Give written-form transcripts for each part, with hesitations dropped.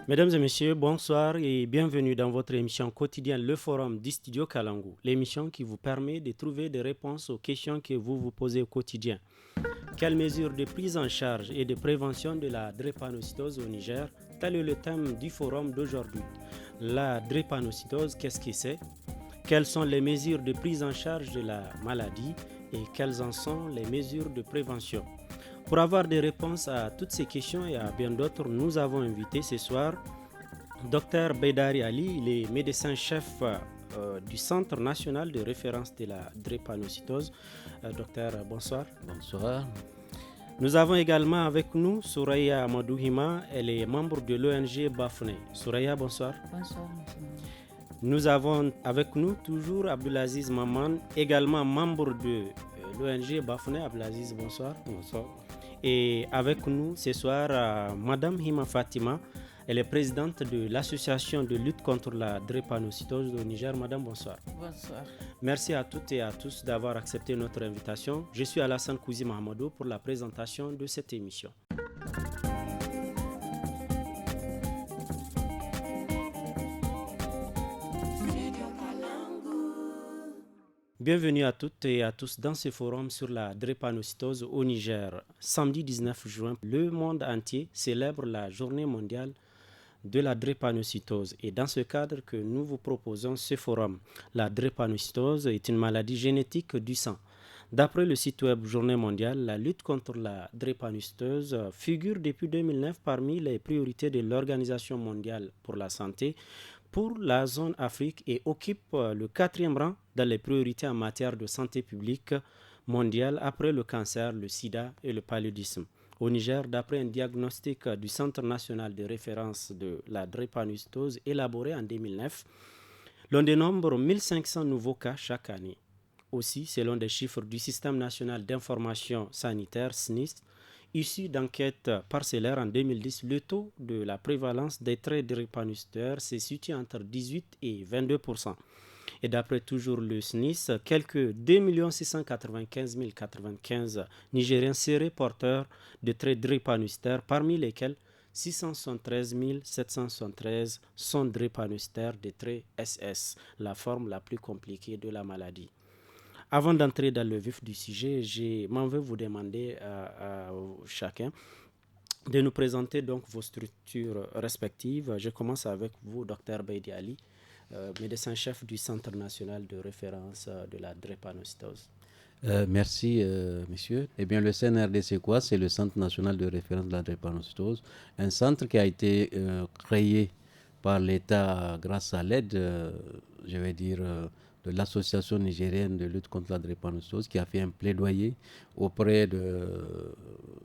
Mesdames et messieurs, bonsoir et bienvenue dans votre émission quotidienne Le Forum du Studio Kalangu, l'émission qui vous permet de trouver des réponses aux questions que vous vous posez au quotidien. Quelles mesures de prise en charge et de prévention de la drépanocytose au Niger? Tel est le thème du forum d'aujourd'hui. La drépanocytose, qu'est-ce que c'est? Quelles sont les mesures de prise en charge de la maladie et quelles en sont les mesures de prévention? Pour avoir des réponses à toutes ces questions et à bien d'autres, nous avons invité ce soir Dr Beidari Ali, il est médecin-chef du Centre national de référence de la drépanocytose. Docteur, bonsoir. Bonsoir. Nous avons également avec nous Souraya Amadouhima, elle est membre de l'ONG Bafouné. Souraya, bonsoir. Bonsoir, monsieur. Nous avons avec nous toujours Abdelaziz Maman, également membre de l'ONG Bafouné. Abdelaziz, bonsoir. Bonsoir. Et avec nous ce soir, Madame Hima Fatima, elle est présidente de l'association de lutte contre la drépanocytose au Niger. Madame, bonsoir. Bonsoir. Merci à toutes et à tous d'avoir accepté notre invitation. Je suis Alassane Kouzi Mahamadou pour la présentation de cette émission. Bienvenue à toutes et à tous dans ce forum sur la drépanocytose au Niger. Samedi 19 juin, le monde entier célèbre la journée mondiale de la drépanocytose. Et dans ce cadre que nous vous proposons ce forum, la drépanocytose est une maladie génétique du sang. D'après le site web Journée mondiale, la lutte contre la drépanocytose figure depuis 2009 parmi les priorités de l'Organisation mondiale pour la santé pour la zone Afrique et occupe le 4e rang dans les priorités en matière de santé publique mondiale après le cancer, le sida et le paludisme. Au Niger, d'après un diagnostic du Centre national de référence de la drépanocytose élaboré en 2009, l'on dénombre 1500 nouveaux cas chaque année. Aussi, selon des chiffres du Système national d'information sanitaire SNIS, issus d'enquêtes parcellaires en 2010, le taux de la prévalence des traits drépanocytaires se situe entre 18 et 22%. Et d'après toujours le SNIS, quelques 2 695 095 Nigériens seraient porteurs de traits drépanocytaires, parmi lesquels 673 773 sont drépanocytaires de traits SS, la forme la plus compliquée de la maladie. Avant d'entrer dans le vif du sujet, je m'en vais vous demander à chacun de nous présenter donc vos structures respectives. Je commence avec vous, Dr Beidi Ali, médecin-chef du Centre national de référence de la drépanocytose. Merci, monsieur. Eh bien, le CNRD, c'est quoi? C'est le Centre national de référence de la drépanocytose, un centre qui a été créé par l'État grâce à l'aide, de l'Association nigérienne de lutte contre la drépanocytose, qui a fait un plaidoyer auprès de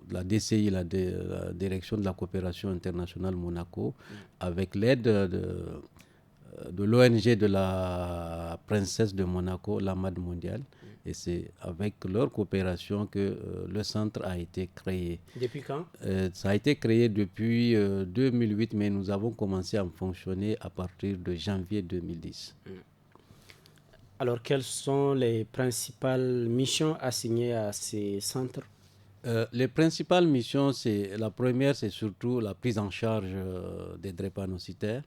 la DCI, la Direction de la coopération internationale Monaco, avec l'aide de l'ONG de la princesse de Monaco, l'AMAD mondiale. Et c'est avec leur coopération que le centre a été créé. Depuis quand? Ça a été créé depuis 2008, mais nous avons commencé à fonctionner à partir de janvier 2010. Alors, quelles sont les principales missions assignées à ces centres? Les principales missions, la première, c'est surtout la prise en charge des drépanocytaires.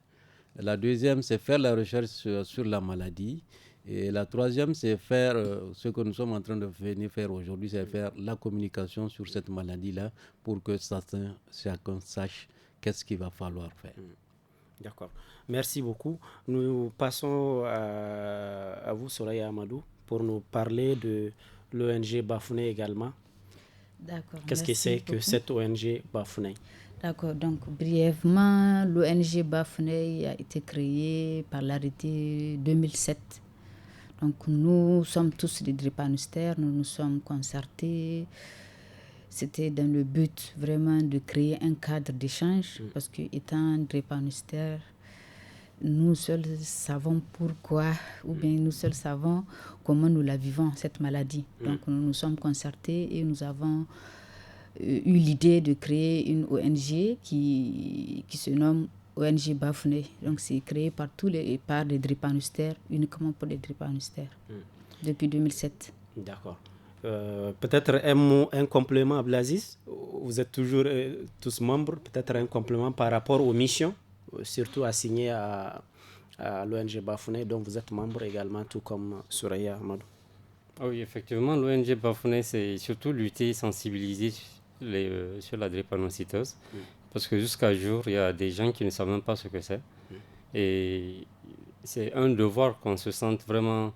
La deuxième, c'est faire la recherche sur la maladie. Et la troisième, c'est faire ce que nous sommes en train de venir faire aujourd'hui, c'est faire la communication sur cette maladie-là pour que chacun sache qu'est-ce qu'il va falloir faire. D'accord. Merci beaucoup. Nous passons à vous, Soraya Amadou, pour nous parler de l'ONG Bafouné également. D'accord. Qu'est-ce que c'est que cette ONG Bafouné? D'accord. Donc, brièvement, l'ONG Bafouné a été créée par l'arrêté 2007. Donc, nous sommes tous des drépanocytaires, nous nous sommes concertés. C'était dans le but vraiment de créer un cadre d'échange, parce que étant drépanocytaires, nous seuls savons pourquoi, ou bien nous seuls savons comment nous la vivons, cette maladie. Donc nous nous sommes concertés et nous avons eu l'idée de créer une ONG qui se nomme ONG Bafouné. Donc c'est créé par des drépanocytaires, uniquement pour les drépanocytaires, depuis 2007. D'accord. Peut-être un mot, un complément à Blaziz. Vous êtes toujours tous membres, peut-être un complément par rapport aux missions surtout assigné à l'ONG Bafouné, dont vous êtes membre également, tout comme Souraya Amadou. Oui, effectivement, l'ONG Bafouné, c'est surtout lutter et sensibiliser sur la drépanocytose. Parce que jusqu'à jour, il y a des gens qui ne savent même pas ce que c'est. Et c'est un devoir qu'on se sente vraiment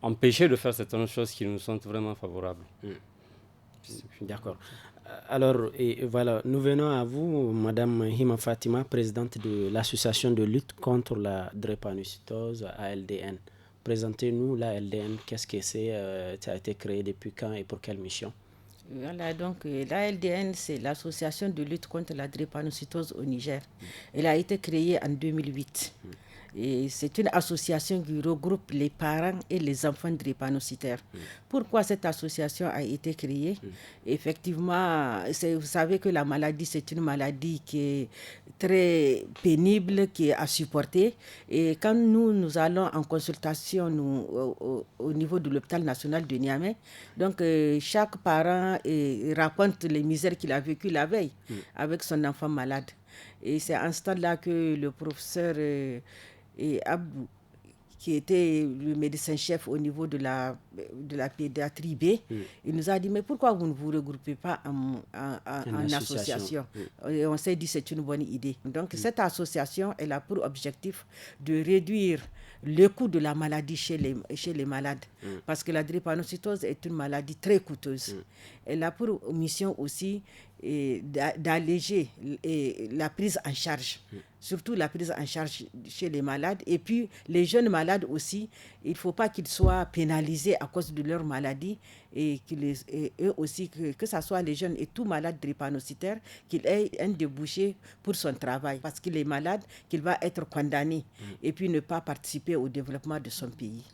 empêché de faire certaines choses qui nous sont vraiment favorables. D'accord. Alors, et voilà, nous venons à vous, Madame Hima Fatima, présidente de l'association de lutte contre la drépanocytose, ALDN. Présentez-nous l'ALDN, qu'est-ce que c'est, ça a été créé depuis quand et pour quelle mission? Voilà, donc l'ALDN, c'est l'association de lutte contre la drépanocytose au Niger. Elle a été créée en 2008. Et c'est une association qui regroupe les parents et les enfants drépanocytaires. Pourquoi cette association a été créée? Effectivement, vous savez que la maladie, c'est une maladie qui est très pénible, qui est à supporter. Et quand nous allons en consultation au niveau de l'hôpital national de Niamey, donc chaque parent raconte les misères qu'il a vécues la veille avec son enfant malade. Et c'est à ce stade-là que le professeur Abdou, qui était le médecin-chef au niveau de la pédiatrie B, il nous a dit, mais pourquoi vous ne vous regroupez pas en association? Et on s'est dit, c'est une bonne idée. Donc cette association, elle a pour objectif de réduire le coût de la maladie chez les malades. Parce que la drépanocytose est une maladie très coûteuse. Elle a pour mission aussi d'alléger la prise en charge, surtout la prise en charge chez les malades. Et puis les jeunes malades aussi, il ne faut pas qu'ils soient pénalisés à cause de leur maladie, et eux aussi, que ce soit les jeunes et tout malade drépanocytaire, qu'il ait un débouché pour son travail, parce qu'il est malade, qu'il va être condamné et puis ne pas participer au développement de son pays.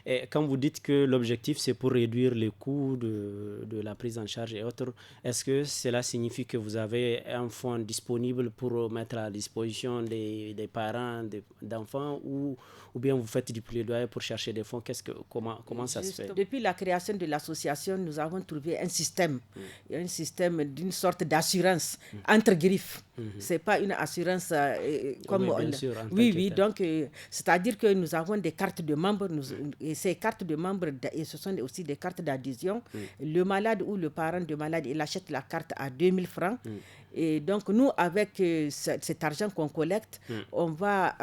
Et quand vous dites que l'objectif c'est pour réduire les coûts de la prise en charge et autres, est-ce que cela signifie que vous avez un fonds disponible pour mettre à disposition des parents, d'enfants, ou bien vous faites du plaidoyer pour chercher des fonds? Comment ça se fait? Depuis la création de l'association, nous avons trouvé un système d'une sorte d'assurance entre griffes. C'est pas une assurance comme bien sûr, donc c'est-à-dire que nous avons des cartes de membres, et ces cartes de membres, et ce sont aussi des cartes d'adhésion. Le malade ou le parent de malade, il achète la carte à 2000 francs. Et donc nous, avec cet argent qu'on collecte, on va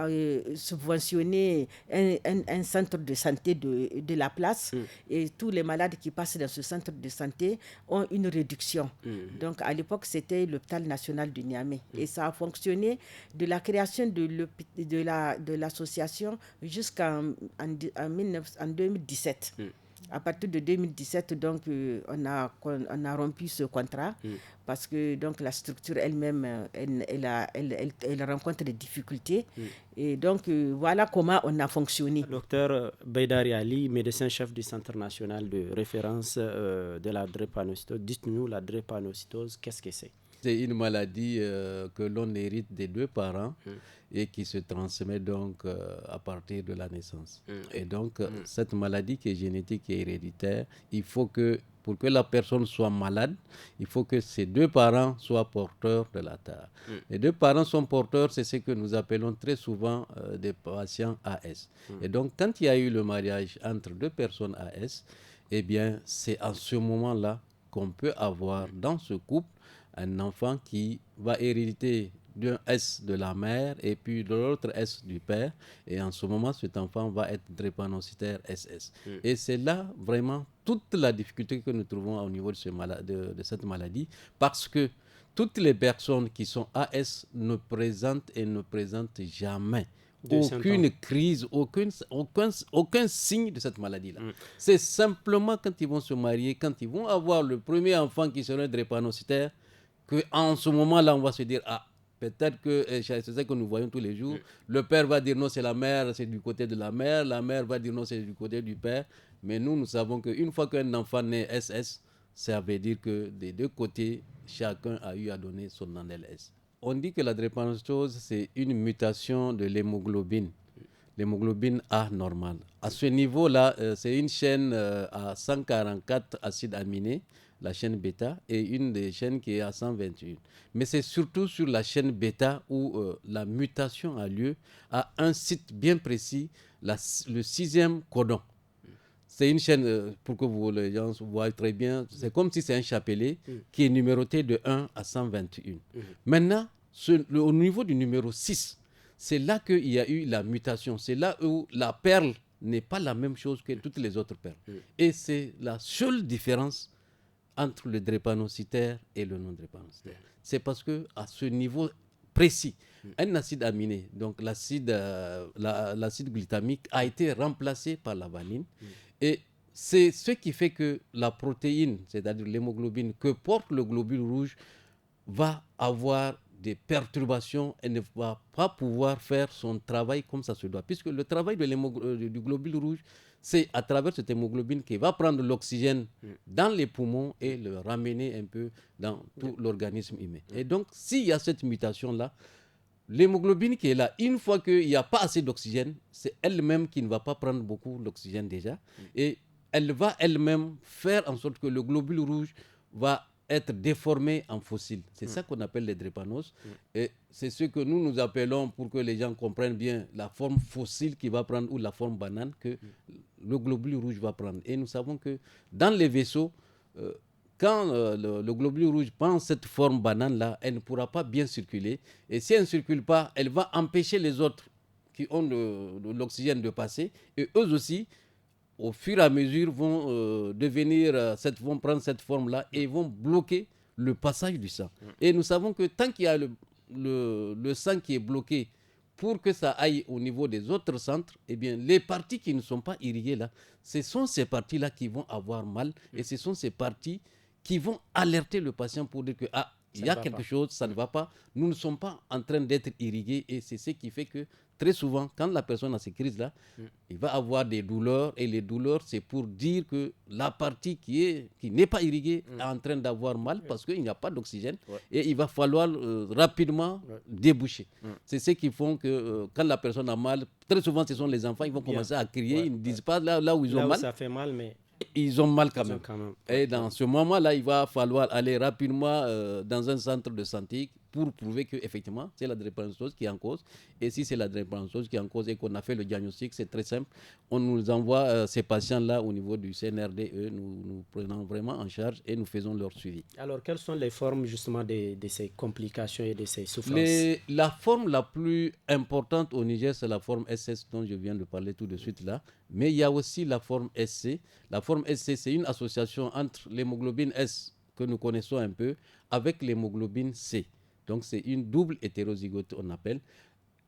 subventionner un centre de santé de la place, et tous les malades qui passent dans ce centre de santé ont une réduction. Donc à l'époque, c'était l'hôpital national de Niamey, et ça a fonctionné de la création de l'association jusqu'en 2017. À partir de 2017, donc, on a rompu ce contrat, parce que donc, la structure elle-même, elle rencontre des difficultés. Et donc, voilà comment on a fonctionné. Docteur Baydari Ali, médecin-chef du Centre national de référence de la drépanocytose. Dites-nous, la drépanocytose, qu'est-ce que c'est? C'est une maladie que l'on hérite des deux parents et qui se transmet donc à partir de la naissance. Et donc, cette maladie qui est génétique et héréditaire, il faut que, pour que la personne soit malade, il faut que ses deux parents soient porteurs de la terre. Les deux parents sont porteurs, c'est ce que nous appelons très souvent des patients AS. Et donc, quand il y a eu le mariage entre deux personnes AS, eh bien, c'est à ce moment-là qu'on peut avoir dans ce couple un enfant qui va hériter d'un S de la mère et puis de l'autre S du père. Et en ce moment, cet enfant va être drépanocytaire SS. Et c'est là vraiment toute la difficulté que nous trouvons au niveau de cette maladie, parce que toutes les personnes qui sont AS ne présentent jamais aucune crise, aucun signe de cette maladie-là. C'est simplement quand ils vont se marier, quand ils vont avoir le premier enfant qui sera drépanocytaire, qu'en ce moment-là, on va se dire, peut-être que c'est ça que nous voyons tous les jours. Le père va dire non, c'est la mère, c'est du côté de la mère va dire non, c'est du côté du père. Mais nous savons qu'une fois qu'un enfant naît SS, ça veut dire que des deux côtés, chacun a eu à donner son NLS. On dit que la drépanocytose, c'est une mutation de l'hémoglobine A normale. À ce niveau-là, c'est une chaîne à 144 acides aminés la chaîne bêta, et une des chaînes qui est à 121. Mais c'est surtout sur la chaîne bêta où la mutation a lieu à un site bien précis, le 6e codon. C'est une chaîne, pour que les gens voient très bien, c'est comme si c'est un chapelet qui est numéroté de 1 à 121. Maintenant, au niveau du numéro 6, c'est là qu'il y a eu la mutation. C'est là où la perle n'est pas la même chose que toutes les autres perles. Et c'est la seule différence entre le drépanocytaire et le non-drépanocytaire. C'est parce qu'à ce niveau précis, un acide aminé, donc l'acide glutamique, a été remplacé par la valine. Et c'est ce qui fait que la protéine, c'est-à-dire l'hémoglobine que porte le globule rouge, va avoir des perturbations et ne va pas pouvoir faire son travail comme ça se doit. Puisque le travail du globule rouge, c'est à travers cette hémoglobine qui va prendre l'oxygène dans les poumons et le ramener un peu dans tout l'organisme humain. Et donc, s'il y a cette mutation-là, l'hémoglobine qui est là, une fois qu'il n'y a pas assez d'oxygène, c'est elle-même qui ne va pas prendre beaucoup d'oxygène déjà. Et elle va elle-même faire en sorte que le globule rouge va être déformé en fossile. C'est ça qu'on appelle les drépanoces. Et c'est ce que nous appelons, pour que les gens comprennent bien, la forme fossile qui va prendre ou la forme banane que le globule rouge va prendre. Et nous savons que dans les vaisseaux, quand le globule rouge prend cette forme banane-là, elle ne pourra pas bien circuler. Et si elle ne circule pas, elle va empêcher les autres qui ont de l'oxygène de passer. Et eux aussi, au fur et à mesure, vont vont prendre cette forme-là et vont bloquer le passage du sang. Et nous savons que tant qu'il y a le sang qui est bloqué pour que ça aille au niveau des autres centres, eh bien, les parties qui ne sont pas irriguées là, ce sont ces parties-là qui vont avoir mal et ce sont ces parties qui vont alerter le patient pour dire que il y a quelque chose, ça ne va pas, nous ne sommes pas en train d'être irrigués et c'est ce qui fait que très souvent, quand la personne a ces crises-là, il va avoir des douleurs et les douleurs, c'est pour dire que la partie qui n'est pas irriguée est en train d'avoir mal parce qu'il n'y a pas d'oxygène et il va falloir rapidement déboucher. C'est ce qui font que quand la personne a mal, très souvent ce sont les enfants, ils vont commencer à crier, ils ne disent pas là où ils ont mal. Ça fait mal, mais ils ont mal quand même. Et dans ce moment-là, il va falloir aller rapidement dans un centre de santé pour prouver qu'effectivement, c'est la drépanocytose qui est en cause. Et si c'est la drépanocytose qui est en cause et qu'on a fait le diagnostic, c'est très simple. On nous envoie ces patients-là au niveau du CNRDE, nous prenons vraiment en charge et nous faisons leur suivi. Alors, quelles sont les formes justement de ces complications et de ces souffrances? La forme la plus importante au Niger, c'est la forme SS dont je viens de parler tout de suite là. Mais il y a aussi la forme SC. La forme SC, c'est une association entre l'hémoglobine S que nous connaissons un peu avec l'hémoglobine C. Donc, c'est une double hétérozygote, on appelle.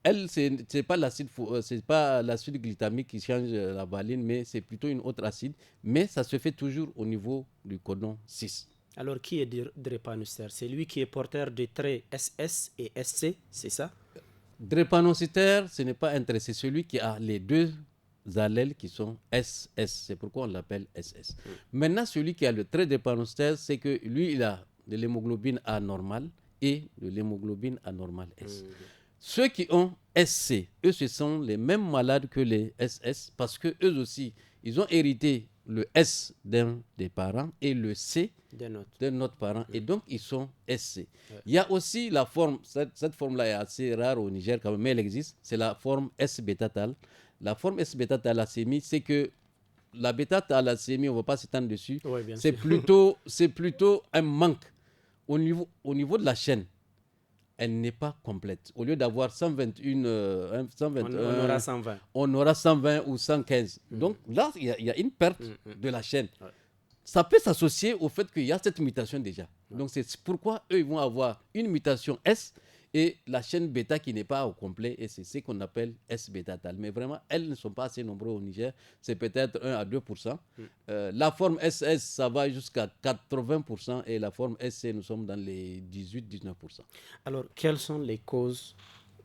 Elle, ce n'est pas l'acide glutamique qui change la valine, mais c'est plutôt une autre acide. Mais ça se fait toujours au niveau du codon 6. Alors, qui est drépanocytaire? C'est lui qui est porteur de traits SS et SC, c'est ça? Drépanocytaire, ce n'est pas un trait, c'est celui qui a les deux allèles qui sont SS. C'est pourquoi on l'appelle SS. Maintenant, celui qui a le trait drépanocytaire, c'est que lui, il a de l'hémoglobine A normale et de l'hémoglobine anormale S. Ceux qui ont SC, eux, ce sont les mêmes malades que les SS parce que eux aussi, ils ont hérité le S d'un des parents et le C d'un autre parent. Et donc, ils sont SC. Il y a aussi la forme, cette forme-là est assez rare au Niger quand même, mais elle existe, c'est la forme S-bêta-thal. La forme S-bêta-thalassémie, c'est que la bêta-thalassémie, on ne va pas s'étendre dessus, c'est plutôt un manque. Au niveau de la chaîne, elle n'est pas complète. Au lieu d'avoir 121, on aura 120. On aura 120 ou 115. Donc là, il y a une perte de la chaîne. Ça peut s'associer au fait qu'il y a cette mutation déjà. Donc c'est pourquoi eux, ils vont avoir une mutation S et la chaîne bêta qui n'est pas au complet, et c'est ce qu'on appelle S-bêta-thal. Mais vraiment, elles ne sont pas assez nombreuses au Niger, c'est peut-être 1 à 2%. La forme SS, ça va jusqu'à 80%, et la forme SC, nous sommes dans les 18-19%. Alors, quelles sont les causes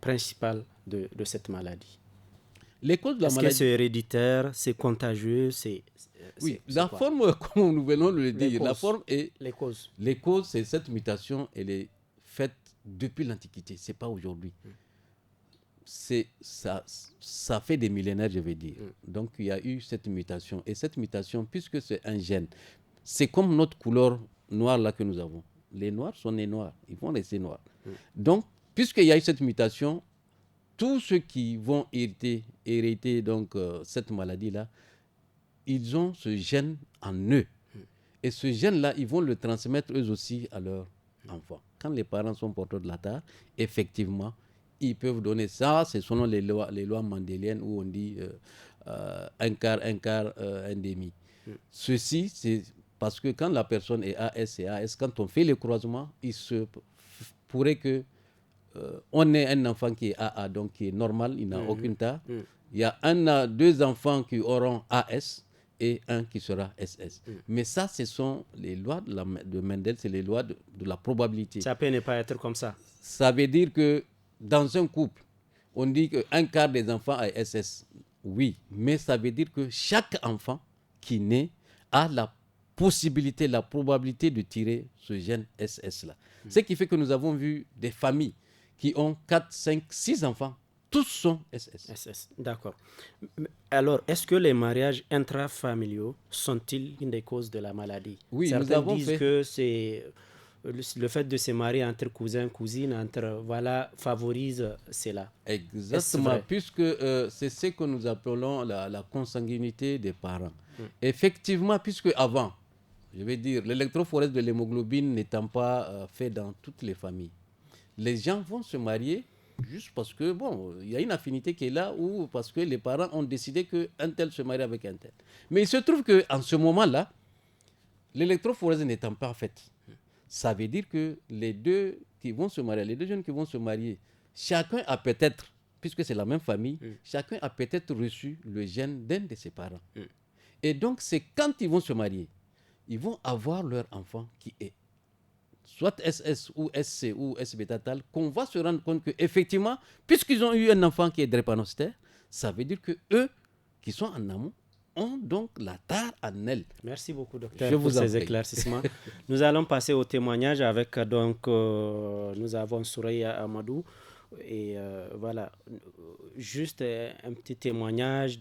principales de cette maladie? Les causes de la maladie... Est-ce que c'est héréditaire, c'est contagieux, Oui, la forme, comme nous venons de le dire, la forme est... Les causes. Les causes, c'est cette mutation, elle est faite depuis l'Antiquité, ce n'est pas aujourd'hui. Ça fait des millénaires, je vais dire. Donc, il y a eu cette mutation. Et cette mutation, puisque c'est un gène, c'est comme notre couleur noire là que nous avons. Les noirs sont nés noirs, ils vont rester noirs. Donc, puisqu'il y a eu cette mutation, tous ceux qui vont hériter donc, cette maladie-là, ils ont ce gène en eux. Et ce gène-là, ils vont le transmettre eux aussi à leurs enfants. Quand les parents sont porteurs de la tare, effectivement, ils peuvent donner ça. C'est selon les lois mendéliennes où on dit un quart, un demi. Ceci, c'est parce que quand la personne est AS et AS, quand on fait les croisements, il se pourrait que on ait un enfant qui est AA, donc qui est normal, il n'a aucune tare. Il y a deux enfants qui auront AS et un qui sera SS. Mais ça, ce sont les lois de Mendel, c'est les lois de la probabilité. Ça peut ne pas être comme ça. Ça veut dire que dans un couple, on dit qu'un quart des enfants a SS. Oui, mais ça veut dire que chaque enfant qui naît a la possibilité, la probabilité de tirer ce gène SS-là. Ce qui fait que nous avons vu des familles qui ont 4, 5, 6 enfants. Tous sont SS. SS, d'accord. Alors, est-ce que les mariages intrafamiliaux sont-ils une des causes de la maladie? Oui, certains disent que c'est le fait de se marier entre cousins, cousines, favorise cela. Exactement, puisque c'est ce que nous appelons la consanguinité des parents. Effectivement, puisque avant, je vais dire, l'électrophorèse de l'hémoglobine n'étant pas fait dans toutes les familles, les gens vont se marier juste parce que, bon, il y a une affinité qui est là ou parce que les parents ont décidé qu'un tel se marie avec un tel. Mais il se trouve qu'en ce moment-là, l'électrophorèse n'étant pas faite, ça veut dire que les deux qui vont se marier, les deux jeunes qui vont se marier, chacun a peut-être, puisque c'est la même famille, chacun a peut-être reçu le gène d'un de ses parents. Et donc, c'est quand ils vont se marier, ils vont avoir leur enfant qui est soit SS ou SC ou S-bêta-tal, qu'on va se rendre compte qu'effectivement, puisqu'ils ont eu un enfant qui est drépanocytaire, ça veut dire que eux qui sont en amont ont donc la tare en elle. Merci beaucoup, docteur, pour ces éclaircissements. Nous allons passer au témoignage avec, nous avons Souraya Amadou. Et voilà, juste un petit témoignage.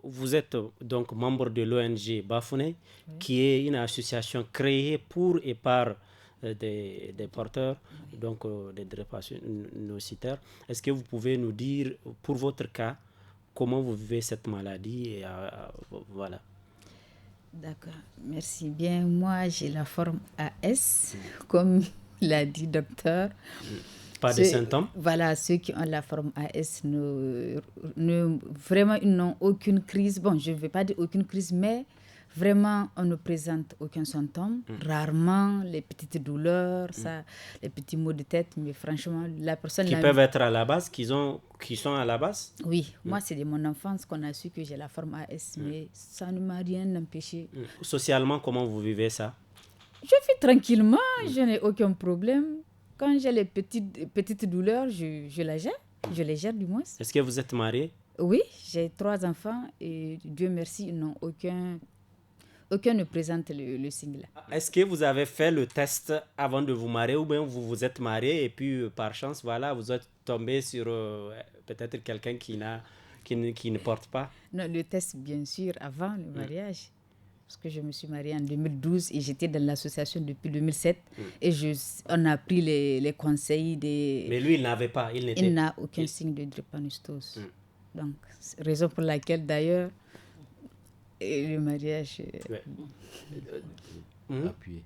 Vous êtes donc membre de l'ONG Bafouné, qui est une association créée pour et par des porteurs, donc des drépanocytaires. Est-ce que vous pouvez nous dire, pour votre cas, comment vous vivez cette maladie et, voilà. D'accord, merci bien. Moi, j'ai la forme AS, comme l'a dit le docteur. Pas de symptômes? Voilà, ceux qui ont la forme AS, vraiment, ils n'ont aucune crise. Bon, je ne vais pas dire aucune crise, mais vraiment, on ne présente aucun symptôme. Rarement, les petites douleurs, les petits maux de tête, mais franchement, la personne... Qui peuvent être à la base, qui sont à la base? Oui, moi, c'est de mon enfance qu'on a su que j'ai la forme AS, mais ça ne m'a rien empêché. Socialement, comment vous vivez ça? Je vis tranquillement, je n'ai aucun problème. Quand j'ai les petites douleurs, je les gère. Je les gère du moins. Est-ce que vous êtes marié? Oui, j'ai 3 enfants et Dieu merci, ils n'ont aucun ne présente le signe là. Est-ce que vous avez fait le test avant de vous marier ou bien vous vous êtes marié et puis par chance, voilà, vous êtes tombé sur peut-être quelqu'un qui ne porte pas? Non, le test bien sûr avant le mariage. Parce que je me suis mariée en 2012 et j'étais dans l'association depuis 2007 et on a pris les conseils des... Mais lui, il n'avait pas, il n'a aucun signe de drépanocytose. Donc, c'est raison pour laquelle d'ailleurs le mariage... Appuyé.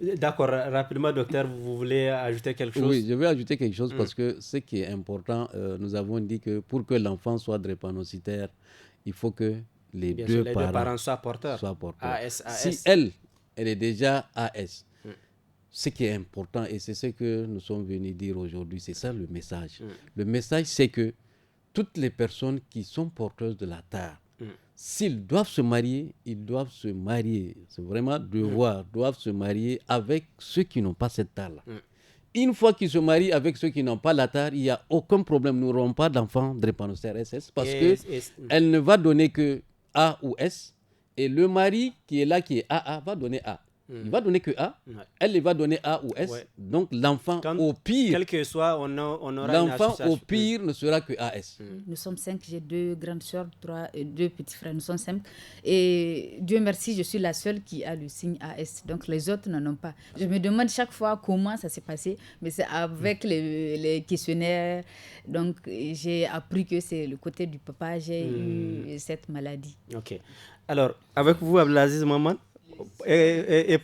D'accord, rapidement, docteur, vous voulez ajouter quelque chose? Oui, je vais ajouter quelque chose parce que ce qui est important, nous avons dit que pour que l'enfant soit drépanocytaire, il faut que les deux parents soient porteurs. AS. Si elle est déjà AS, ce qui est important et c'est ce que nous sommes venus dire aujourd'hui, c'est ça le message. Le message, c'est que toutes les personnes qui sont porteuses de la tare, s'ils doivent se marier, ils doivent se marier. C'est vraiment devoir, doivent se marier avec ceux qui n'ont pas cette tare-là. Une fois qu'ils se marient avec ceux qui n'ont pas la tare, il n'y a aucun problème. Nous n'aurons pas d'enfant drépanocytaire SS parce qu'elle ne va donner que A ou S et le mari qui est là, qui est AA, va donner A. Il va donner que A. Ouais. Elle, il va donner A ou S. Ouais. Donc, l'enfant, au pire, quel que soit, on aura une l'enfant, association. au pire, ne sera que AS. Nous sommes 5, j'ai 2 grandes sœurs, 2 petits frères, nous sommes 5. Et Dieu merci, je suis la seule qui a le signe AS. Donc les autres n'en ont pas. Je me demande chaque fois comment ça s'est passé, mais c'est avec les questionnaires. Donc j'ai appris que c'est le côté du papa, j'ai eu cette maladie. Ok. Alors, avec vous, Abdelaziz Maman, et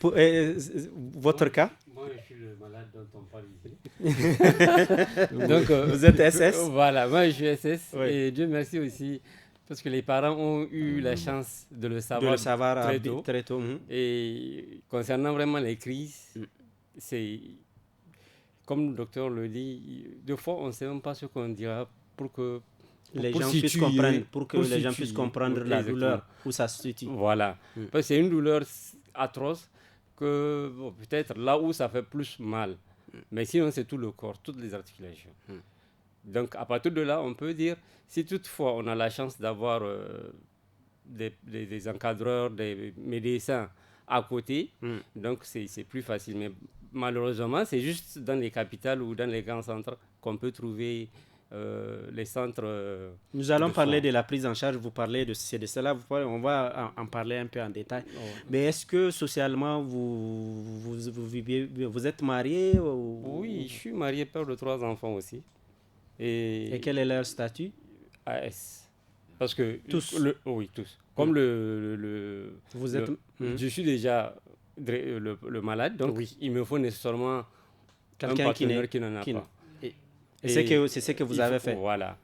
votre cas? Moi, je suis le malade dont on parle ici. Donc, vous êtes SS? Voilà, moi je suis SS. Oui. Et Dieu merci aussi, parce que les parents ont eu la chance de le savoir, très tôt. Et concernant vraiment les crises, c'est comme le docteur le dit, des fois on ne sait même pas ce qu'on dira pour que les gens puissent comprendre la douleur où ça se situe. Voilà. Parce que c'est une douleur atroce que peut-être là où ça fait plus mal. Mais sinon, c'est tout le corps, toutes les articulations. Donc, à partir de là, on peut dire, si toutefois on a la chance d'avoir des encadreurs, des médecins à côté, donc c'est plus facile. Mais malheureusement, c'est juste dans les capitales ou dans les grands centres qu'on peut trouver les centres. Nous allons parler de la prise en charge, vous parlez de cela, on va en parler un peu en détail. Mais est-ce que socialement, vous êtes marié ou... Oui, je suis marié, père de 3 enfants aussi. Et quel est leur statut? AS. Parce que tous. Oui, tous. Comme je suis déjà le malade, donc il me faut nécessairement quelqu'un un partenaire qui n'en a pas. Et c'est ce que vous avez fait. Voilà.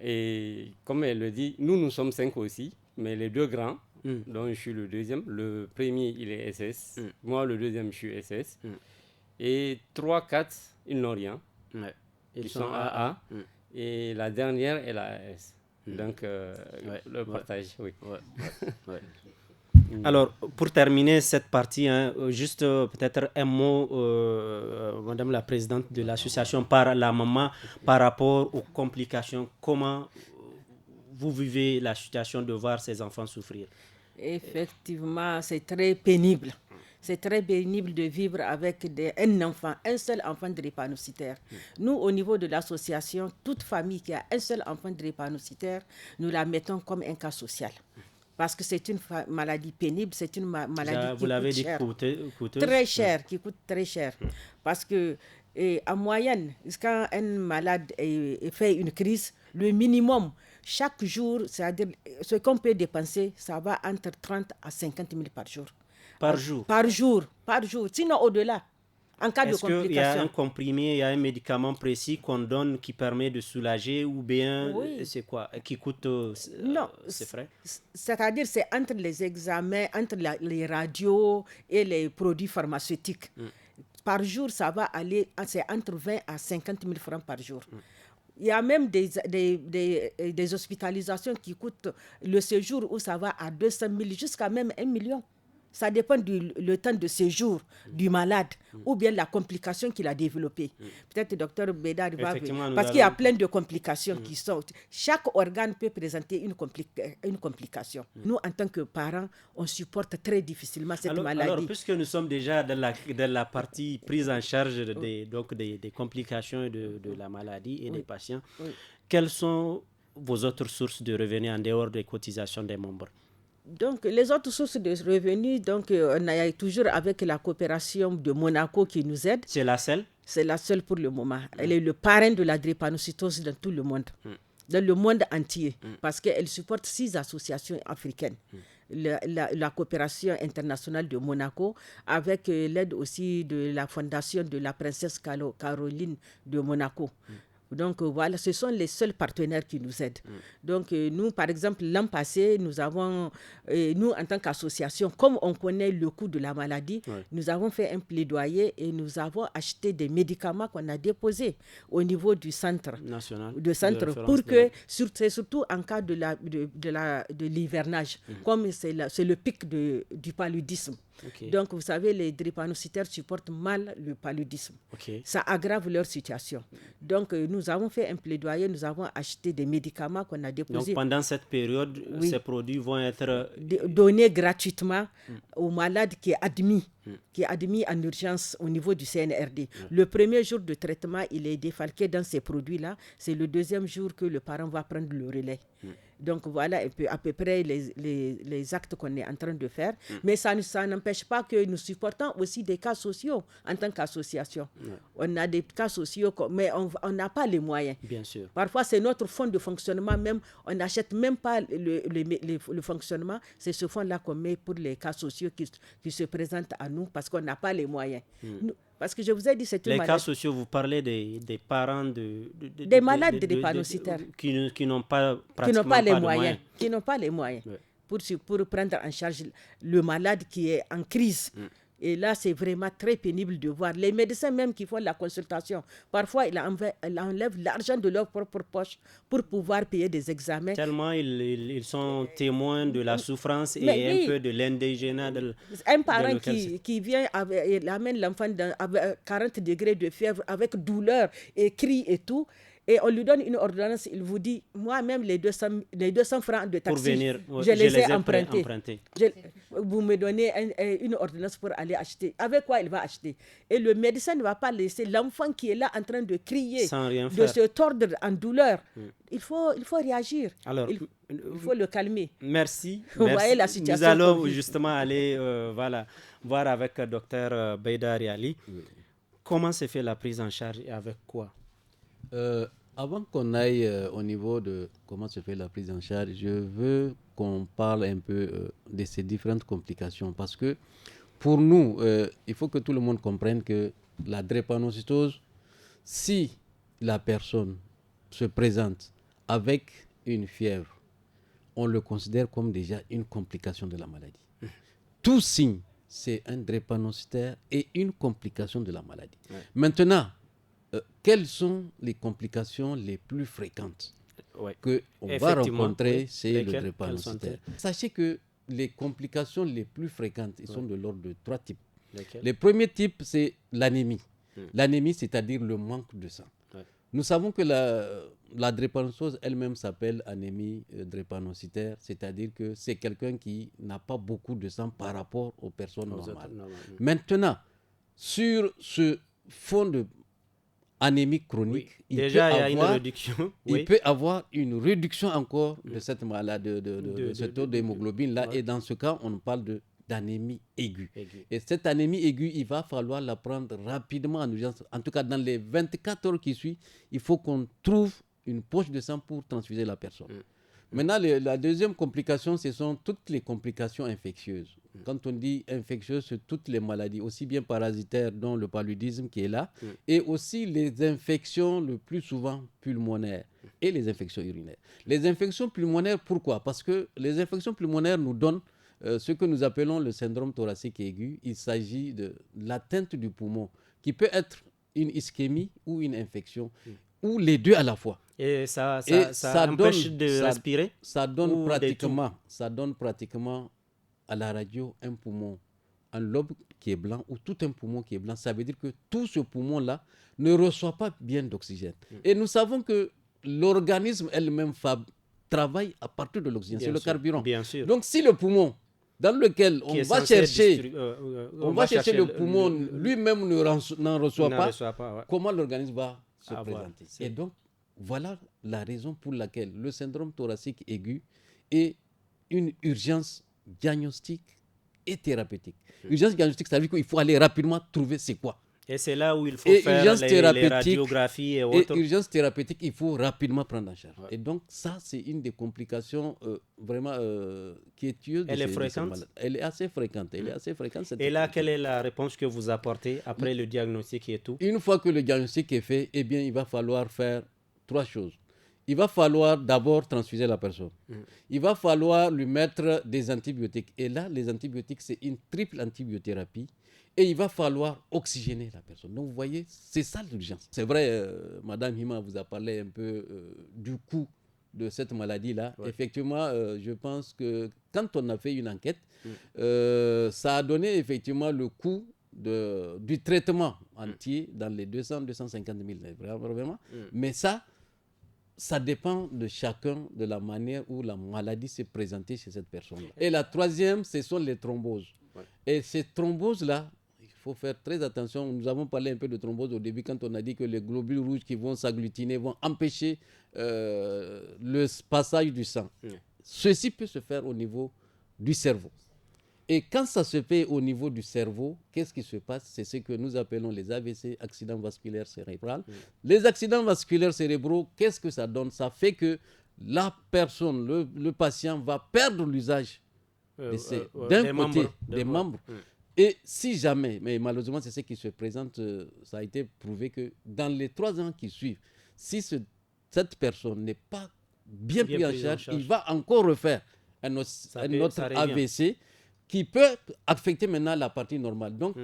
Et comme elle le dit, nous sommes 5 aussi, mais les 2 grands, dont je suis le deuxième, le premier il est SS, moi le deuxième je suis SS, et 3, 4, ils n'ont rien. Ils sont AA, et la dernière est la AS. Donc le partage, oui. Alors, pour terminer cette partie, juste peut-être un mot, Madame la Présidente de l'association Par la Maman, par rapport aux complications. Comment vous vivez la situation de voir ces enfants souffrir? Effectivement, c'est très pénible. C'est très pénible de vivre avec un seul enfant drépanocytaire. Nous, au niveau de l'association, toute famille qui a un seul enfant drépanocytaire, nous la mettons comme un cas social. Parce que c'est une maladie pénible, c'est une maladie qui coûte très cher, qui coûte très cher. Parce que en moyenne, quand un malade fait une crise, le minimum, chaque jour, c'est-à-dire ce qu'on peut dépenser, ça va entre 30 à 50 000 par jour. Par jour, sinon au-delà. En cas de complication. Est-ce qu'il y a un comprimé, il y a un médicament précis qu'on donne qui permet de soulager ou bien c'est quoi qui coûte ces frais? C'est-à-dire c'est entre les examens, entre les radios et les produits pharmaceutiques. Par jour, ça va aller, c'est entre 20 à 50 000 francs par jour. Il y a même des hospitalisations qui coûtent le séjour où ça va à 200 000 jusqu'à même 1 million. Ça dépend du temps de séjour du malade ou bien la complication qu'il a développée. Peut-être le docteur Bédard va venir. Parce qu'il y a plein de complications qui sont. Chaque organe peut présenter une complication. Nous, en tant que parents, on supporte très difficilement cette maladie. Alors, puisque nous sommes déjà dans la partie prise en charge des complications de la maladie et des patients, quelles sont vos autres sources de revenus en dehors des cotisations des membres? Donc, les autres sources de revenus, donc, on a toujours avec la coopération de Monaco qui nous aide. C'est la seule? C'est la seule pour le moment. Elle est le parrain de la drépanocytose dans tout le monde, dans le monde entier, parce qu'elle supporte 6 associations africaines. La coopération internationale de Monaco, avec l'aide aussi de la fondation de la princesse Caroline de Monaco. Donc voilà, ce sont les seuls partenaires qui nous aident. Donc nous, par exemple, l'an passé, nous avons, nous en tant qu'association, comme on connaît le coût de la maladie, nous avons fait un plaidoyer et nous avons acheté des médicaments qu'on a déposés au niveau du centre national pour que, c'est surtout en cas de l'hivernage, comme c'est le pic du paludisme. Donc, vous savez, les drépanocytaires supportent mal le paludisme. Ça aggrave leur situation. Donc, nous nous avons fait un plaidoyer, nous avons acheté des médicaments qu'on a déposés. Donc pendant cette période, ces produits vont être donnés gratuitement aux malades qui est admis en urgence au niveau du CNRD. Le premier jour de traitement, il est défalqué dans ces produits-là. C'est le deuxième jour que le parent va prendre le relais. Donc voilà à peu près les actes qu'on est en train de faire. Mais ça n'empêche pas que nous supportons aussi des cas sociaux en tant qu'association. On a des cas sociaux, mais on n'a pas les moyens. Bien sûr. Parfois, c'est notre fonds de fonctionnement même. On n'achète même pas le fonctionnement. C'est ce fonds-là qu'on met pour les cas sociaux qui se présentent à nous parce qu'on n'a pas les moyens. Parce que je vous ai dit, c'est une maladie. Les cas sociaux, vous parldes des parents des malades drépanocytaires qui n'ont pas qui n'ont pas les moyens pour prendre en charge le malade qui est en crise. Et là, c'est vraiment très pénible de voir. Les médecins même qui font la consultation, parfois, ils enlèvent l'argent de leur propre poche pour pouvoir payer des examens. Tellement ils sont témoins de la souffrance et un peu de l'indigénat. Un parent qui vient, il amène l'enfant avec 40 degrés de fièvre, avec douleur et cris et tout. Et on lui donne une ordonnance, il vous dit, moi-même, les 200 francs de taxi, pour venir, je les ai empruntés. Vous me donnez une ordonnance pour aller acheter. Avec quoi il va acheter? Et le médecin ne va pas laisser l'enfant qui est là en train de crier, de se tordre en douleur. Il faut réagir. Alors, il faut le calmer. Merci. Vous voyez la situation. Nous allons justement aller voir avec le docteur Beidari Ali. Comment se fait la prise en charge et avec quoi? Avant qu'on aille au niveau de comment se fait la prise en charge, je veux qu'on parle un peu de ces différentes complications parce que pour nous, il faut que tout le monde comprenne que la drépanocytose, si la personne se présente avec une fièvre, on le considère comme déjà une complication de la maladie. Tout signe, c'est un drépanocytaire et une complication de la maladie. Maintenant, quelles sont les complications les plus fréquentes qu'on va rencontrer chez le drépanocytaire? Sachez que les complications les plus fréquentes sont de l'ordre de 3 types. Le premier type, c'est l'anémie. L'anémie, c'est-à-dire le manque de sang. Nous savons que la drépanocytose elle-même s'appelle anémie drépanocytaire, c'est-à-dire que c'est quelqu'un qui n'a pas beaucoup de sang par rapport aux personnes normales. Maintenant, sur ce fond de anémie chronique, il peut avoir une réduction encore de cette maladie, de ce taux d'hémoglobine-là. Et dans ce cas, on parle d'anémie aiguë. Et cette anémie aiguë, il va falloir la prendre rapidement en urgence. En tout cas, dans les 24 heures qui suivent, il faut qu'on trouve une poche de sang pour transfuser la personne. Maintenant, la deuxième complication, ce sont toutes les complications infectieuses. Quand on dit infectieuses, c'est toutes les maladies, aussi bien parasitaires, dont le paludisme qui est là, et aussi les infections le plus souvent pulmonaires et les infections urinaires. Les infections pulmonaires, pourquoi? Parce que les infections pulmonaires nous donnent ce que nous appelons le syndrome thoracique aigu. Il s'agit de l'atteinte du poumon, qui peut être une ischémie ou une infection, ou les deux à la fois. Et ça empêche de respirer? Ça donne pratiquement à la radio un poumon, un lobe qui est blanc ou tout un poumon qui est blanc. Ça veut dire que tout ce poumon-là ne reçoit pas bien d'oxygène. Et nous savons que l'organisme elle-même travaille à partir de l'oxygène, c'est le carburant. Bien sûr. Donc si le poumon dans lequel on va chercher le poumon lui-même n'en reçoit pas, comment l'organisme va se présenter? Et donc, voilà la raison pour laquelle le syndrome thoracique aigu est une urgence diagnostique et thérapeutique. Urgence diagnostique, ça veut dire qu'il faut aller rapidement trouver c'est quoi. Et c'est là où il faut faire les radiographies et autres. Et urgence thérapeutique, il faut rapidement prendre en charge. Et donc, ça, c'est une des complications vraiment qui est tueuse. Elle est fréquente? Elle est assez fréquente. Et là, quelle est la réponse que vous apportez après le diagnostic et tout? Une fois que le diagnostic est fait, eh bien, il va falloir faire 3 choses. Il va falloir d'abord transfuser la personne. Il va falloir lui mettre des antibiotiques. Et là, les antibiotiques, c'est une triple antibiothérapie. Et il va falloir oxygéner la personne. Donc, vous voyez, c'est ça l'urgence. C'est vrai, Madame Hima vous a parlé un peu du coût de cette maladie-là. Ouais. Effectivement, je pense que quand on a fait une enquête, ça a donné effectivement le coût du traitement entier dans les 250 000, vraiment. Mais ça dépend de chacun, de la manière où la maladie s'est présentée chez cette personne-là. Et la troisième, ce sont les thromboses. Ouais. Et ces thromboses-là, il faut faire très attention. Nous avons parlé un peu de thrombose au début quand on a dit que les globules rouges qui vont s'agglutiner vont empêcher le passage du sang. Ceci peut se faire au niveau du cerveau. Et quand ça se fait au niveau du cerveau, qu'est-ce qui se passe? C'est ce que nous appelons les AVC, accidents vasculaires cérébraux. Les accidents vasculaires cérébraux, qu'est-ce que ça donne? Ça fait que la personne, le patient va perdre l'usage d'un côté des membres. Et si jamais, mais malheureusement c'est ce qui se présente, ça a été prouvé que dans les 3 ans qui suivent, si cette personne n'est pas bien prise en charge, il va encore refaire un autre AVC qui peut affecter maintenant la partie normale. Donc,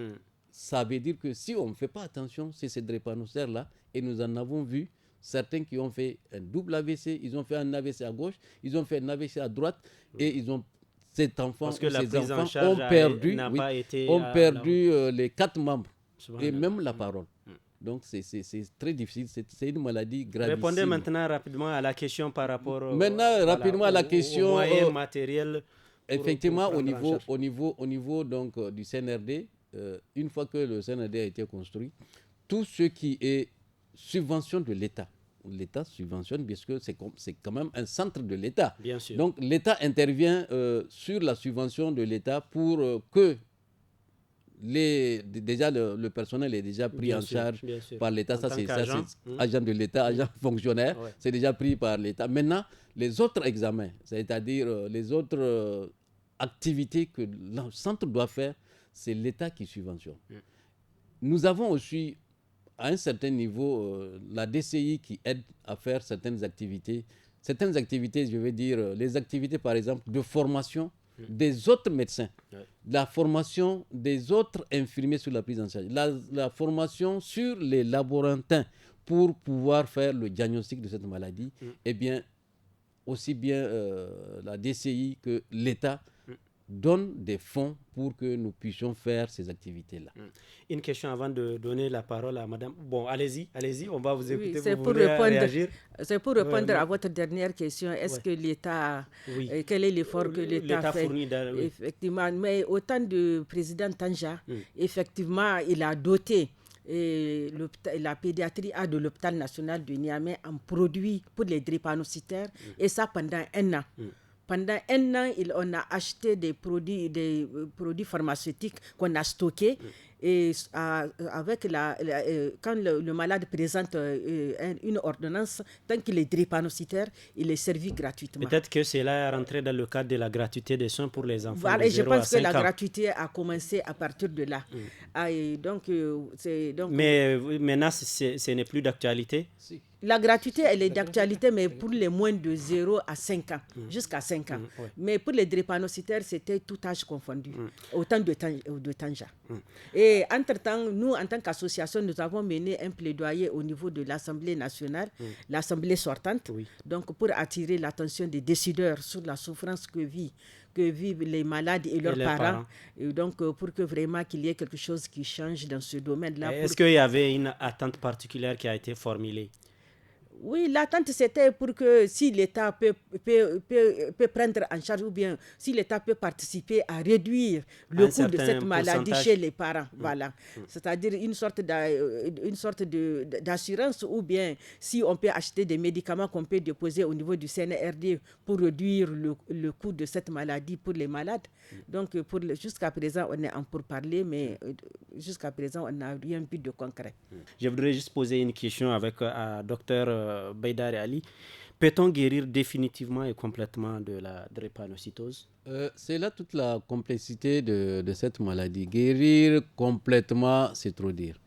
ça veut dire que si on ne fait pas attention, c'est ces drépanocytaires-là, et nous en avons vu certains qui ont fait un double AVC, ils ont fait un AVC à gauche, ils ont fait un AVC à droite, et ils ont cet enfant, ces enfants ont perdu les 4 membres, et même la parole. Donc, c'est très difficile. C'est une maladie gravissime. Répondez maintenant rapidement à la question par rapport aux moyens matériels. Effectivement, au niveau donc, du CNRD, une fois que le CNRD a été construit, tout ce qui est subvention de l'État subventionne, puisque c'est quand même un centre de l'État. Bien sûr. Donc l'État intervient sur la subvention de l'État pour que déjà le personnel est déjà pris en charge par l'État. Ça, c'est agent de l'État, agent fonctionnaire, c'est déjà pris par l'État. Maintenant, les autres examens, c'est-à-dire les autres activités que le centre doit faire, c'est l'État qui subventionne. Nous avons aussi, à un certain niveau, la DCI qui aide à faire certaines activités. Certaines activités, je veux dire, les activités, par exemple, de formation des autres médecins, la formation des autres infirmiers sur la prise en charge, la formation sur les laborantins pour pouvoir faire le diagnostic de cette maladie, eh bien, aussi bien la DCI que l'État donne des fonds pour que nous puissions faire ces activités-là. Une question avant de donner la parole à madame. Bon, allez-y, on va vous écouter. C'est pour répondre à votre dernière question. Est-ce que l'État, quel est l'effort que l'État fait fournit effectivement, mais au temps du président Tanja, effectivement, il a doté la pédiatrie A de l'hôpital national de Niamey en produits pour les drépanocytaires, et ça pendant 1 an. Pendant 1 an, on a acheté des produits pharmaceutiques qu'on a stockés. Et avec quand le malade présente une ordonnance, tant qu'il est drépanocytaire, il est servi gratuitement. Peut-être que cela est rentré dans le cadre de la gratuité des soins pour les enfants. Voilà, et je pense que la gratuité a commencé à partir de là. Mais maintenant, ce n'est plus d'actualité. Si. La gratuité, elle est d'actualité, mais pour les moins de 0 à 5 ans, jusqu'à 5 ans. Mais pour les drépanocytaires, c'était tout âge confondu, autant de Tanja. Et entre-temps, nous, en tant qu'association, nous avons mené un plaidoyer au niveau de l'Assemblée nationale, l'Assemblée sortante, donc pour attirer l'attention des décideurs sur la souffrance que vivent les malades et leurs parents. Et donc, pour que vraiment qu'il y ait quelque chose qui change dans ce domaine-là. Est-ce qu'il y avait une attente particulière qui a été formulée? Oui, l'attente, c'était pour que si l'État peut prendre en charge, ou bien si l'État peut participer à réduire le coût de cette maladie chez les parents. Voilà. C'est-à-dire une sorte d'assurance, ou bien si on peut acheter des médicaments qu'on peut déposer au niveau du CNRD pour réduire le coût de cette maladie pour les malades. Donc, jusqu'à présent, on est en pourparlers, mais jusqu'à présent, on n'a rien vu de concret. Je voudrais juste poser une question avec docteur Baïdar Ali. Peut-on guérir définitivement et complètement de la drépanocytose? C'est là toute la complexité de cette maladie. Guérir complètement, c'est trop dire.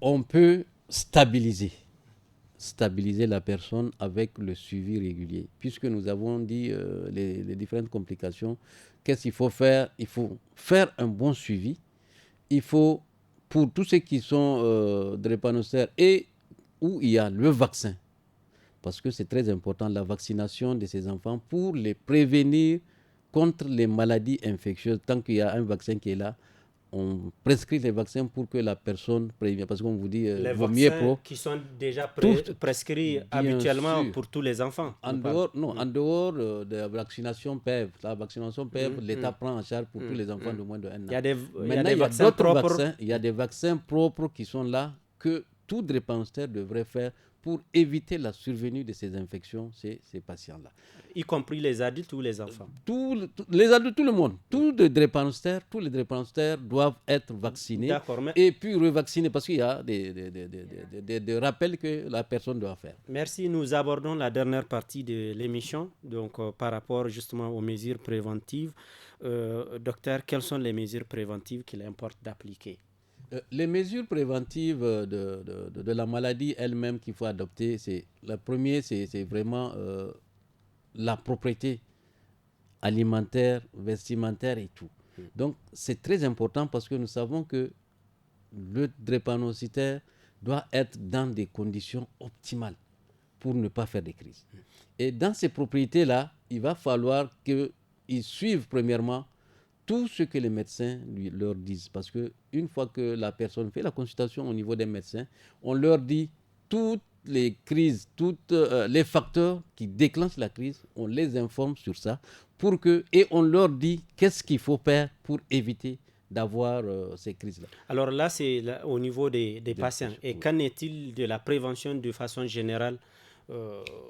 On peut stabiliser la personne avec le suivi régulier. Puisque nous avons dit les différentes complications, qu'est-ce qu'il faut faire? Il faut faire un bon suivi. Il faut, pour tous ceux qui sont drépanocytaires et où il y a le vaccin, parce que c'est très important, la vaccination de ces enfants pour les prévenir contre les maladies infectieuses. Tant qu'il y a un vaccin qui est là, on prescrit les vaccins pour que la personne prévienne. Parce qu'on vous dit, les vaut vaccins mieux qui sont déjà prescrits bien habituellement sûr. pour tous les enfants. En dehors de la vaccination PEV, l'État prend en charge pour tous les enfants de moins de 1 an. Il y a des vaccins propres. Il y a des vaccins propres qui sont là que tout drépanocytaire devrait faire pour éviter la survenue de ces infections chez ces patients-là. Y compris les adultes ou les enfants? Les adultes, tout le monde. Tous les drépanocytaires doivent être vaccinés et puis revaccinés parce qu'il y a des rappels que la personne doit faire. Merci. Nous abordons la dernière partie de l'émission, donc par rapport justement aux mesures préventives. Docteur, quelles sont les mesures préventives qu'il importe d'appliquer? Les mesures préventives de la maladie elle-même qu'il faut adopter, la première, c'est vraiment la propriété alimentaire, vestimentaire et tout. Donc, c'est très important parce que nous savons que le drépanocytaire doit être dans des conditions optimales pour ne pas faire des crises. Et dans ces propriétés-là, il va falloir qu'ils suivent premièrement tout ce que les médecins leur disent. Parce qu'une fois que la personne fait la consultation au niveau des médecins, on leur dit toutes les crises, tous les facteurs qui déclenchent la crise, on les informe sur ça et on leur dit qu'est-ce qu'il faut faire pour éviter d'avoir ces crises-là. Alors là, c'est au niveau des patients. Et qu'en est-il de la prévention de façon générale?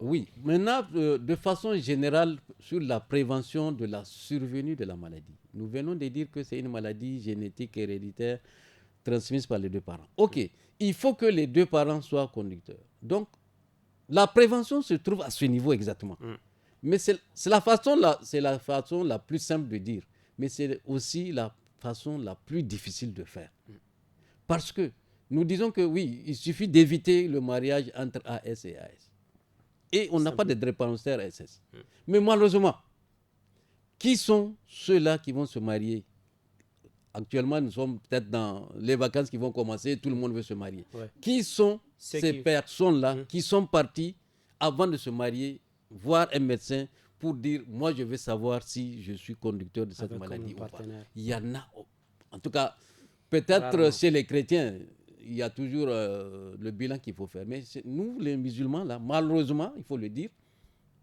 Oui, maintenant, de façon générale, sur la prévention de la survenue de la maladie. Nous venons de dire que c'est une maladie génétique héréditaire transmise par les deux parents. Ok, il faut que les deux parents soient conducteurs. Donc, la prévention se trouve à ce niveau exactement. Mais c'est la façon la plus simple de dire, mais c'est aussi la façon la plus difficile de faire. Parce que nous disons que oui, il suffit d'éviter le mariage entre AS et AS. Et on n'a pas de drépanocytaires SS. Mais malheureusement, qui sont ceux-là qui vont se marier? Actuellement, nous sommes peut-être dans les vacances qui vont commencer, tout le monde veut se marier. Ouais. Qui sont ces personnes-là qui sont parties avant de se marier, voir un médecin pour dire, moi je veux savoir si je suis conducteur de cette maladie ou pas. Il y en a, en tout cas, peut-être chez les chrétiens, il y a toujours le bilan qu'il faut faire. Mais nous, les musulmans, là, malheureusement, il faut le dire,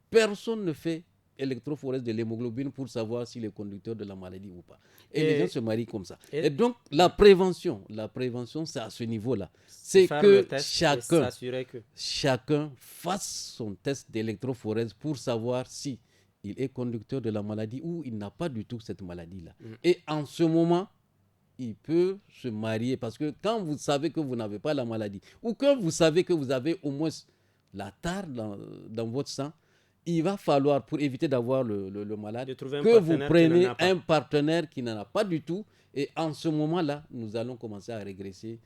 personne ne fait électrophorèse de l'hémoglobine pour savoir s'il est conducteur de la maladie ou pas. Et les gens se marient comme ça. Et donc, la prévention, c'est à ce niveau-là. C'est que chacun fasse son test d'électrophorèse pour savoir si il est conducteur de la maladie ou il n'a pas du tout cette maladie-là. Et en ce moment, il peut se marier parce que quand vous savez que vous n'avez pas la maladie ou que vous savez que vous avez au moins la tare dans votre sang, il va falloir, pour éviter d'avoir le malade, que vous preniez un partenaire qui n'en a pas du tout. Et en ce moment-là, nous allons commencer à régresser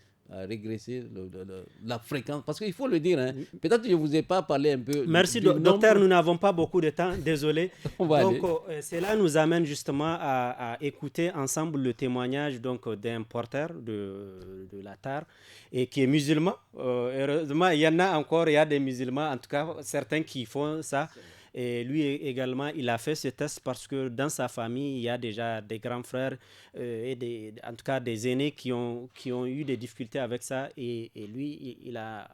la fréquence. Parce qu'il faut le dire, hein, peut-être que je ne vous ai pas parlé un peu. Merci, docteur. Nous n'avons pas beaucoup de temps, désolé. Donc, cela nous amène justement à écouter ensemble le témoignage d'un porteur de la tare et qui est musulman. Heureusement, il y a des musulmans, en tout cas certains qui font ça. Et lui également, il a fait ce test parce que dans sa famille, il y a déjà des grands frères et en tout cas des aînés qui ont eu des difficultés avec ça. Et lui, il a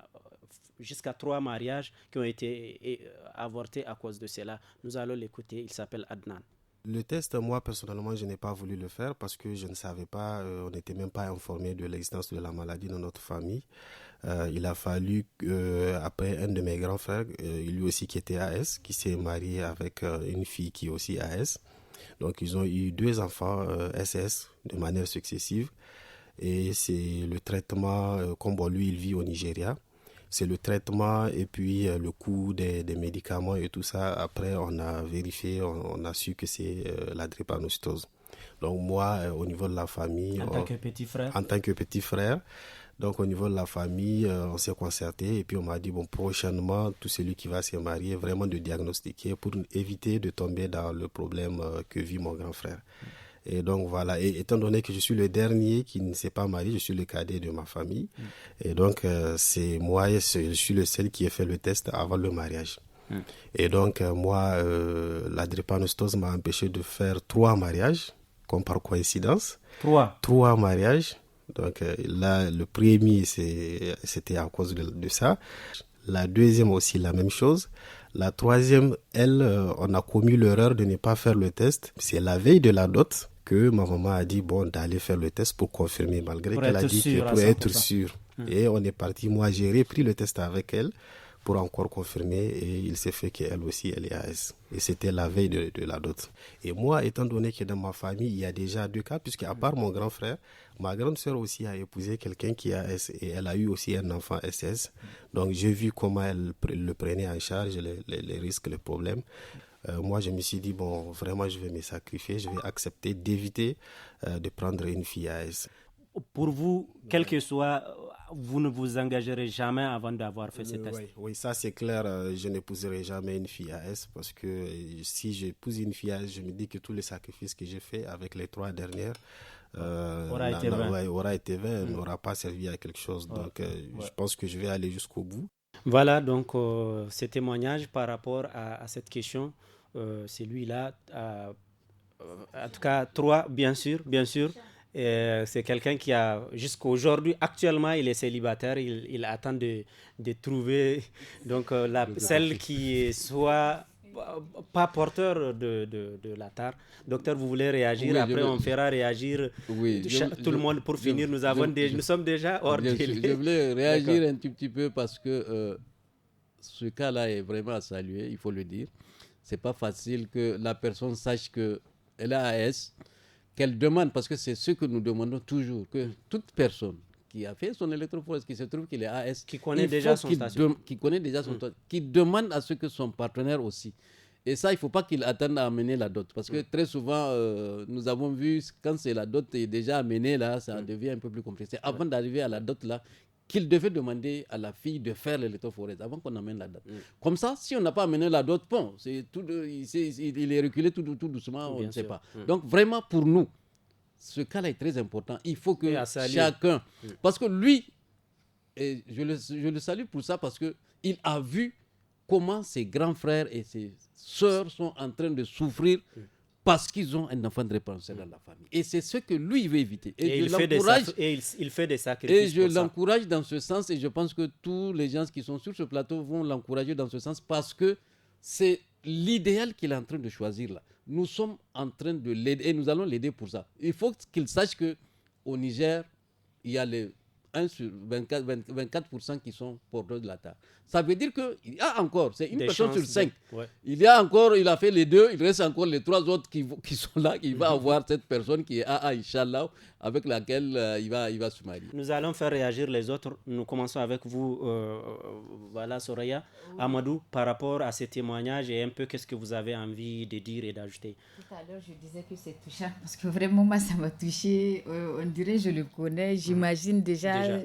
jusqu'à 3 mariages qui ont été avortés à cause de cela. Nous allons l'écouter, il s'appelle Adnan. Le test, moi personnellement, je n'ai pas voulu le faire parce que je ne savais pas, on n'était même pas informé de l'existence de la maladie dans notre famille. Il a fallu, après un de mes grands frères, lui aussi qui était AS, qui s'est marié avec une fille qui est aussi AS. Donc ils ont eu 2 enfants SS de manière successive. Et c'est le traitement, comme lui il vit au Nigeria, c'est le traitement et puis le coût des médicaments et tout ça. Après, on a vérifié, on a su que c'est la drépanocytose. Donc moi, au niveau de la famille... En tant que petit frère. Donc au niveau de la famille, on s'est concerté et puis on m'a dit, prochainement, tout celui qui va se marier, vraiment de diagnostiquer pour éviter de tomber dans le problème que vit mon grand frère. Et donc voilà, et étant donné que je suis le dernier qui ne s'est pas marié, je suis le cadet de ma famille. Et donc c'est moi, je suis le seul qui a fait le test avant le mariage. Et donc moi, la drépanocytose m'a empêché de faire 3 mariages. comme par coïncidence. 3 mariages. Donc là, le premier, c'était à cause de ça. La deuxième aussi, la même chose. La troisième, elle, on a commis l'erreur de ne pas faire le test. C'est la veille de la dot que ma maman a dit d'aller faire le test pour confirmer, malgré qu'elle a dit que pour être sûre. Et on est parti. Moi, j'ai repris le test avec elle pour encore confirmer, et il s'est fait qu'elle aussi, elle est AS. Et c'était la veille de la dot. Et moi, étant donné que dans ma famille, il y a déjà 2 cas, puisqu'à part mon grand frère, ma grande sœur aussi a épousé quelqu'un qui est AS, et elle a eu aussi un enfant SS. Donc, j'ai vu comment elle le prenait en charge, les risques, les problèmes. Moi, je me suis dit, vraiment, je vais me sacrifier, je vais accepter d'éviter de prendre une fille AS. Pour vous, quel que soit, vous ne vous engagerez jamais avant d'avoir fait ce test. Oui, ça c'est clair. Je n'épouserai jamais une fille AS, parce que si j'épouse une fille AS, je me dis que tous les sacrifices que j'ai faits avec les 3 dernières aura été vain, n'aura pas servi à quelque chose. Donc, je pense que je vais aller jusqu'au bout. Voilà donc ce témoignage par rapport à cette question. Celui-là, en tout cas 3, bien sûr. C'est quelqu'un qui a, jusqu'à aujourd'hui, actuellement, il est célibataire. Il attend de trouver donc, celle qui soit pas porteur de la tare. Docteur, vous voulez réagir? Oui, après, on fera réagir tout le monde pour finir. Nous sommes déjà hors délai. Je voulais réagir un petit peu parce que ce cas-là est vraiment à saluer, il faut le dire. C'est pas facile que la personne sache qu'elle a AS, qu'elle demande, parce que c'est ce que nous demandons toujours, que toute personne qui a fait son électrophorèse, qui se trouve qu'il est AS, qui connaît déjà son statut, qui demande à ce que son partenaire aussi. Et ça, il ne faut pas qu'il attende à amener la dot, parce que très souvent, nous avons vu, quand c'est la dot est déjà amenée, là, ça devient un peu plus compliqué. C'est avant d'arriver à la dot, là, qu'il devait demander à la fille de faire l'électrophorèse avant qu'on amène la dot. Comme ça, si on n'a pas amené la dot, bon, il est reculé tout doucement, on ne sait pas. Donc vraiment, pour nous, ce cas-là est très important. Il faut que chacun... Parce que lui, et je le salue pour ça, parce qu'il a vu comment ses grands frères et ses sœurs sont en train de souffrir parce qu'ils ont un enfant de drépanocytose dans la famille. Et c'est ce que lui, il veut éviter. Et il fait des sacrifices. Et je l'encourage dans ce sens, et je pense que tous les gens qui sont sur ce plateau vont l'encourager dans ce sens, parce que c'est l'idéal qu'il est en train de choisir là. Nous sommes en train de l'aider, et nous allons l'aider pour ça. Il faut qu'il sache qu'au Niger, il y a 1 sur 24% qui sont porteurs de la tare. Ça veut dire qu'il y a encore, c'est une personne sur 5. Il a fait les 2, il reste encore les 3 autres qui sont là, qui va avoir cette personne qui est AA, Inch'Allah, avec laquelle il va se marier. Nous allons faire réagir les autres. Nous commençons avec vous, voilà, Soraya. Amadou, par rapport à ces témoignages et un peu qu'est-ce que vous avez envie de dire et d'ajouter? Tout à l'heure, je disais que c'est touchant, parce que vraiment, moi, ça m'a touché. On dirait, je le connais, j'imagine déjà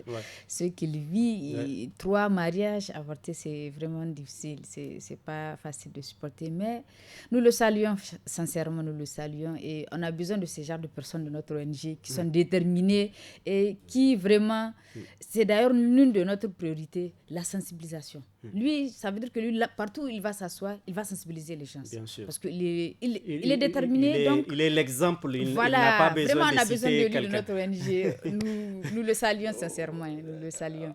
ce qu'il vit. 3 mariages, avortés, c'est vraiment difficile. C'est pas facile de supporter. Mais nous le saluons, sincèrement, nous le saluons. Et on a besoin de ce genre de personnes de notre ONG qui sont déterminées et qui vraiment... C'est d'ailleurs l'une de notre priorités, la sensibilisation. Lui, ça veut dire que lui, partout où il va s'asseoir, il va sensibiliser les gens. Bien sûr. Parce qu'il est déterminé. Il est l'exemple. Voilà, il n'a pas besoin vraiment, de on a besoin de lui, quelqu'un. de notre ONG. Nous le saluons sincèrement. Nous le saluons.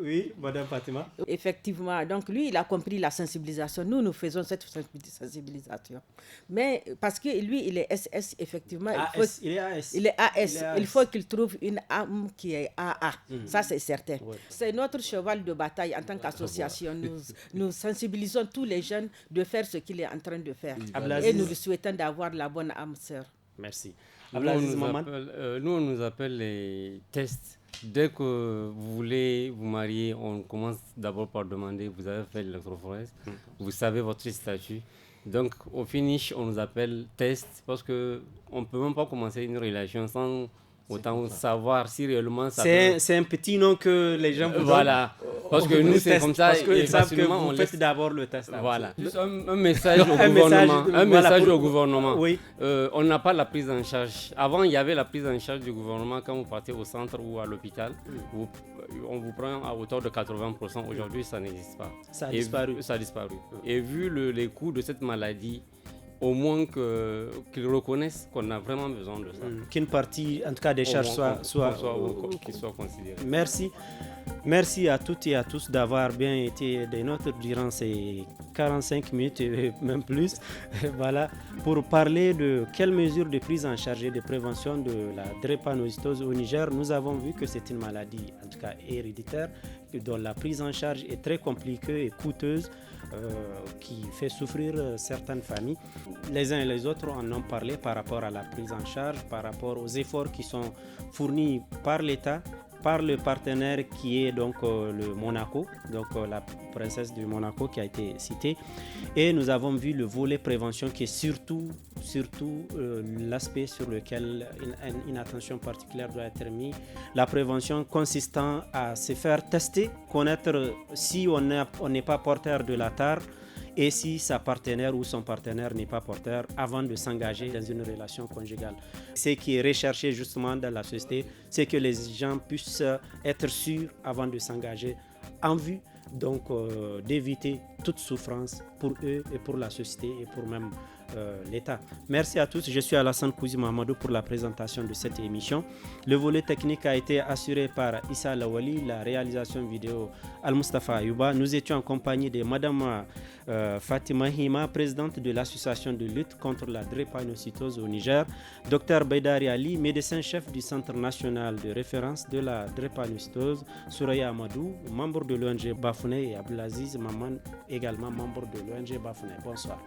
Oui, Madame Fatima. Effectivement. Donc, lui, il a compris la sensibilisation. Nous faisons cette sensibilisation. Mais parce que lui, il est SS, effectivement. Il est AS. Il est AS. Il faut qu'il trouve une âme qui est AA. Ça, c'est certain. Ouais. C'est notre cheval de bataille en tant qu'association. Nous sensibilisons tous les jeunes de faire ce qu'il est en train de faire. Et nous lui souhaitons d'avoir la bonne âme sœur. Merci. Nous, on nous appelle les tests. Dès que vous voulez vous marier, on commence d'abord par demander, vous avez fait l'électrophorèse, vous savez votre statut. Donc au finish, on nous appelle test, parce qu'on ne peut même pas commencer une relation sans autant savoir si réellement ça c'est un petit nom que les gens vous donnent. Voilà, parce que nous c'est comme ça, parce qu'ils savent que vous faites d'abord le test. Voilà, un message au gouvernement. Un message au gouvernement. Oui. On n'a pas la prise en charge. Avant, il y avait la prise en charge du gouvernement quand vous partez au centre ou à l'hôpital. On vous prend à hauteur de 80%. Aujourd'hui, ça n'existe pas. Ça a disparu. Et vu les coûts de cette maladie, au moins qu'ils reconnaissent qu'on a vraiment besoin de ça. Qu'une partie, en tout cas des charges, soit considérée. Merci à toutes et à tous d'avoir bien été des nôtres durant ces 45 minutes et même plus. Voilà, pour parler de quelles mesures de prise en charge et de prévention de la drépanocytose au Niger. Nous avons vu que c'est une maladie, en tout cas héréditaire, dont la prise en charge est très compliquée et coûteuse, qui fait souffrir certaines familles. Les uns et les autres en ont parlé par rapport à la prise en charge, par rapport aux efforts qui sont fournis par l'État, par le partenaire qui est donc le Monaco, donc la princesse du Monaco qui a été citée. Et nous avons vu le volet prévention qui est surtout l'aspect sur lequel une attention particulière doit être mise. La prévention consistant à se faire tester, connaître si on n'est pas porteur de la tare et si sa partenaire ou son partenaire n'est pas porteur avant de s'engager dans une relation conjugale. Ce qui est recherché justement dans la société, c'est que les gens puissent être sûrs avant de s'engager en vue donc d'éviter toute souffrance pour eux et pour la société et pour même l'État. Merci à tous. Je suis Alassane Kouzi Mahamadou pour la présentation de cette émission. Le volet technique a été assuré par Issa Lawali, la réalisation vidéo Al-Mustafa Ayouba. Nous étions en compagnie de Madame Fatima Hima, présidente de l'association de lutte contre la drépanocytose au Niger, Dr Baydari Ali, médecin-chef du Centre national de référence de la drépanocytose, Souraya Amadou, membre de l'ONG Bafouné, et Abdelaziz Maman, également membre de l'ONG Bafouné. Bonsoir.